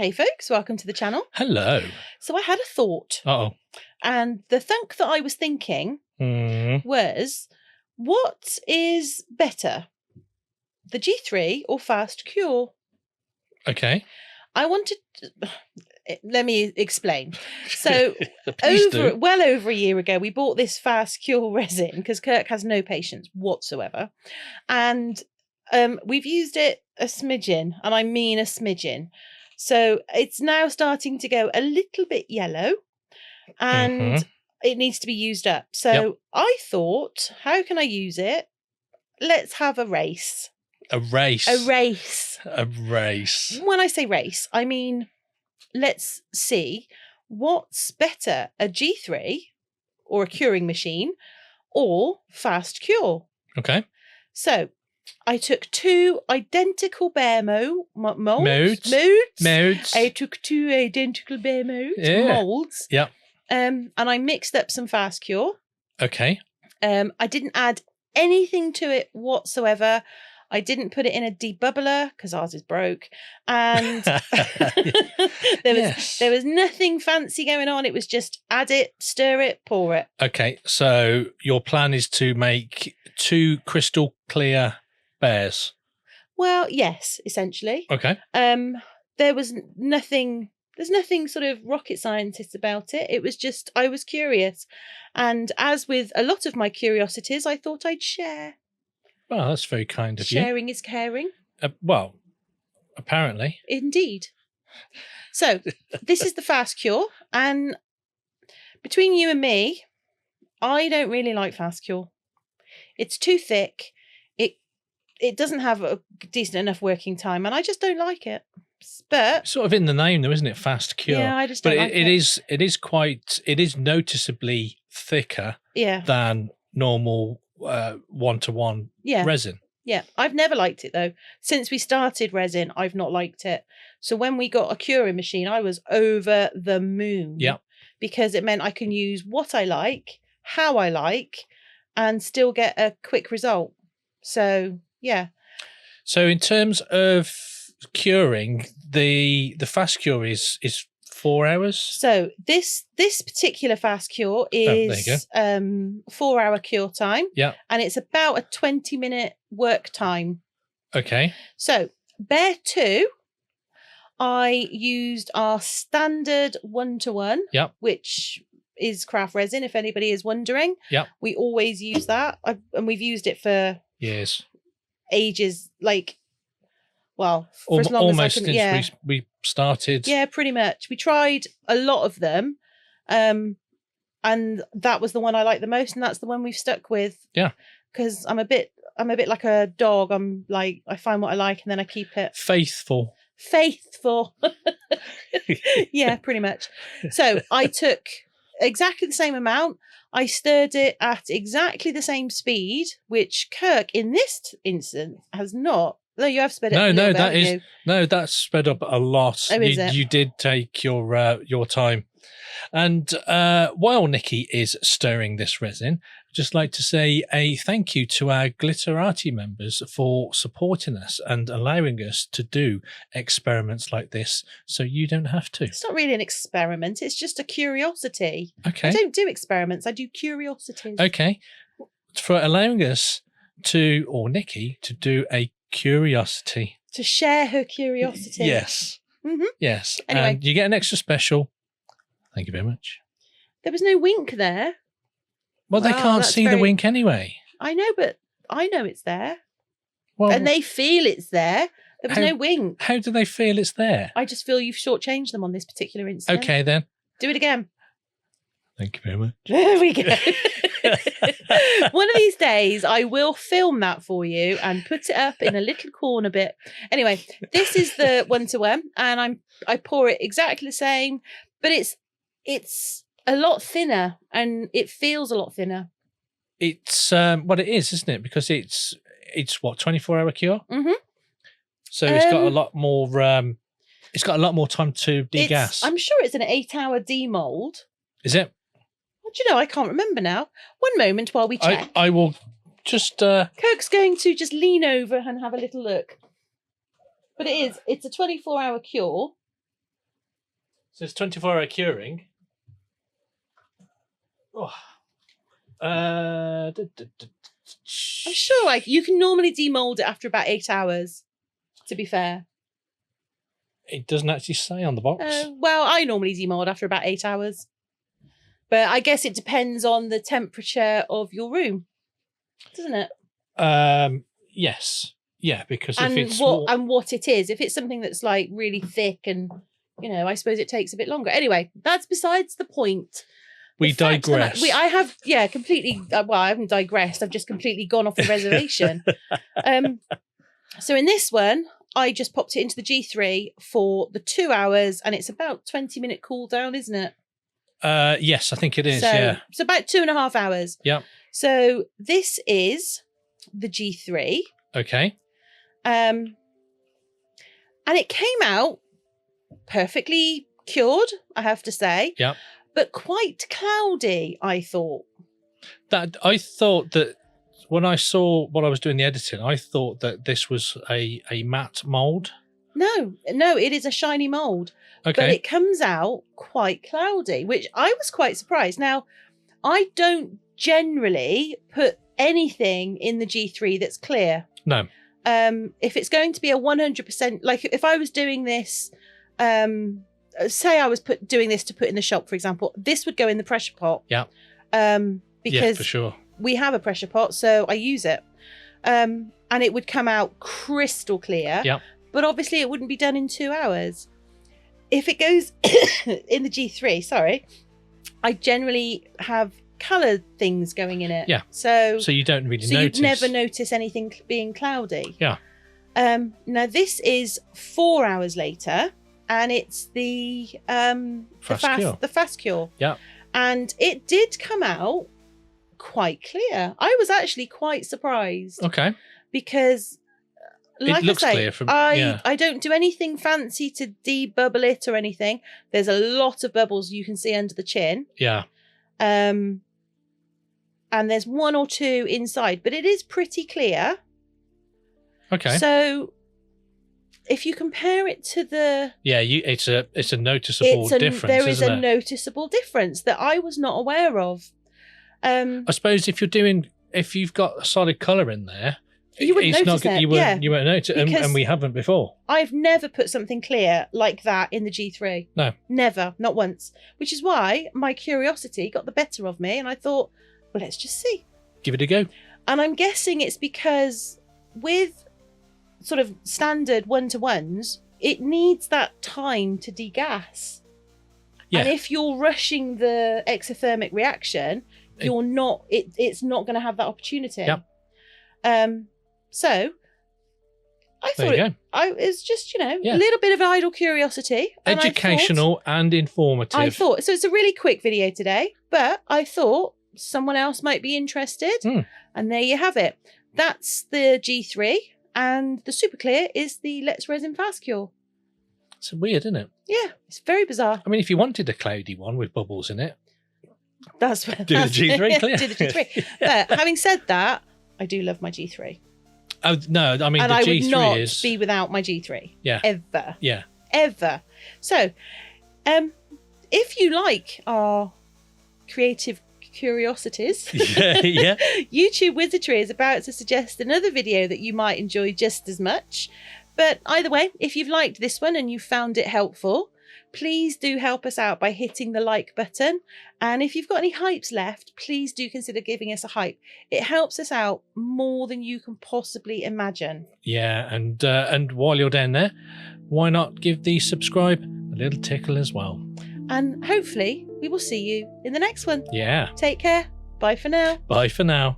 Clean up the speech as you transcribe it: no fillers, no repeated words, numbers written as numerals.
Hey folks, welcome to the channel. Hello. So I had a thought. Uh-oh. And the thunk that I was thinking was, what is better, the G3 or Fast Cure? Okay. I wanted let me explain. So do. well over a year ago, we bought this Fast Cure resin because Kirk has no patience whatsoever. And we've used it a smidgen, and I mean a smidgen. So it's now starting to go a little bit yellow and it needs to be used up. So I thought, how can I use it? Let's have a race. A race. A race. A race. When I say race, I mean, let's see what's better, a G3 or a curing machine or Fast Cure. Okay. So I took two identical bear molds. Moulds. I took two identical bear molds. Yeah. And I mixed up some Fast Cure. Okay. I didn't add anything to it whatsoever. I didn't put it in a debubbler because ours is broke. And there was nothing fancy going on. It was just add it, stir it, pour it. Okay. So your plan is to make two crystal clear bears. Well, yes, essentially. Okay. There's nothing sort of rocket scientist about it. It was just, I was curious. And as with a lot of my curiosities, I thought I'd share. Well, that's very kind of you. Sharing is caring. Well, apparently. Indeed. So this is the Fast Cure. And between you and me, I don't really like Fast Cure. It's too thick. It doesn't have a decent enough working time, and I just don't like it. But sort of in the name, though, isn't it? Fast Cure. Yeah, I just don't like it. It is noticeably thicker than normal one-to-one resin. Yeah, I've never liked it though. Since we started resin, I've not liked it. So when we got a curing machine, I was over the moon. Yeah. Because it meant I can use what I like, how I like, and still get a quick result. So yeah. So in terms of curing, the Fast Cure is 4 hours. So this particular Fast Cure is 4 hour cure time. Yeah. And it's about a 20-minute work time. Okay. So Bear 2, I used our standard 1-to-1, which is craft resin, if anybody is wondering. Yeah. We always use that. And we've used it for years. Ages, like, well, for as long almost as I can, since we started. Yeah, pretty much. We tried a lot of them, and that was the one I liked the most, and that's the one we've stuck with. Yeah, because I'm a bit like a dog. I'm like, I find what I like, and then I keep it. Faithful. Yeah, pretty much. So I took exactly the same amount. I stirred it at exactly the same speed, which Kirk in this instance has not. No, you have sped up. That's sped up a lot. Oh, is it? You did take your time. And while Nikki is stirring this resin, I'd just like to say a thank you to our Glitterati members for supporting us and allowing us to do experiments like this so you don't have to. It's not really an experiment. It's just a curiosity. Okay. I don't do experiments. I do curiosities. Okay. For allowing us to, or Nikki, to do a curiosity. To share her curiosity. Yes. Yes. Anyway. And you get an extra special. Thank you very much. There was no wink there. Well, they can't see the wink anyway. I know, but I know it's there. Well, and they feel it's there. There was no wink. How do they feel it's there? I just feel you've shortchanged them on this particular instance. Okay, then. Do it again. Thank you very much. There we go. One of these days, I will film that for you and put it up in a little corner bit. Anyway, this is the 1-to-1, and I pour it exactly the same, but it's a lot thinner, and it feels a lot thinner. It's what it is, isn't it? Because it's what, 24-hour cure. So it's got a lot more. It's got a lot more time to degas. I'm sure it's an 8-hour demold. Is it? Well, do you know, I can't remember now. One moment while we check. I will just. Kirk's going to just lean over and have a little look. But it's a 24-hour cure. So it's 24-hour curing. Oh. I'm sure like you can normally demold it after about 8 hours, to be fair. It doesn't actually say on the box. Well, I normally demold after about 8 hours. But I guess it depends on the temperature of your room, doesn't it? Yes. Yeah, because and if it's what it is. If it's something that's like really thick and, I suppose it takes a bit longer. Anyway, that's besides the point. We digress. I have, completely. Well, I haven't digressed. I've just completely gone off the reservation. So in this one, I just popped it into the G3 for the 2 hours, and it's about 20-minute cool down, isn't it? Yes, I think it is. Yeah, it's about 2.5 hours. Yeah. So this is the G3. Okay. And it came out perfectly cured, I have to say. Yeah. But quite cloudy, I thought. I thought that when I saw what I was doing the editing, I thought that this was a matte mould. No, it is a shiny mould. Okay. But it comes out quite cloudy, which I was quite surprised. Now, I don't generally put anything in the G3 that's clear. No. If it's going to be a 100%, like if I was doing this, say I was doing this to put in the shop, for example, this would go in the pressure pot. Yeah. Because for sure. We have a pressure pot, so I use it. And it would come out crystal clear. Yeah. But obviously it wouldn't be done in 2 hours. If it goes in the G3, sorry, I generally have coloured things going in it. Yeah. So you don't really so notice. you'd never notice anything being cloudy. Yeah. Now this is 4 hours later, and it's the fast cure. Yeah. And it did come out quite clear. I was actually quite surprised. Okay. Because like it looks I say, clear from I don't do anything fancy to debubble it or anything. There's a lot of bubbles you can see under the chin. Yeah. And there's 1 or 2 inside, but it is pretty clear. Okay. So if you compare it to the it's a noticeable difference. There is a noticeable difference that I was not aware of. I suppose if you've got a solid colour in there, you wouldn't notice it. You won't notice it, and we haven't before. I've never put something clear like that in the G3. No. Never, not once. Which is why my curiosity got the better of me, and I thought, well, let's just see. Give it a go. And I'm guessing it's because with sort of standard 1-to-1s, it needs that time to degas. Yeah. And if you're rushing the exothermic reaction, you're not. It's not going to have that opportunity. Yeah. So I thought it's just a little bit of idle curiosity, educational and informative. I thought so. It's a really quick video today, but I thought someone else might be interested, and there you have it. That's the G3, and the super clear is the Let's Resin Fast Cure. It's weird, isn't it? Yeah, it's very bizarre. I mean, if you wanted a cloudy one with bubbles in it, do the G3 clear. Do the G3. But having said that, I do love my G3. Oh no! I mean, and the I G3 would not be without my G3. Yeah. Ever. Yeah. Ever. So, if you like our creative curiosities, yeah. YouTube Wizardry is about to suggest another video that you might enjoy just as much. But either way, if you've liked this one and you found it helpful, please do help us out by hitting the like button. And if you've got any hypes left, please do consider giving us a hype. It helps us out more than you can possibly imagine. Yeah, and while you're down there, why not give the subscribe a little tickle as well? And hopefully we will see you in the next one. Yeah. Take care. Bye for now. Bye for now.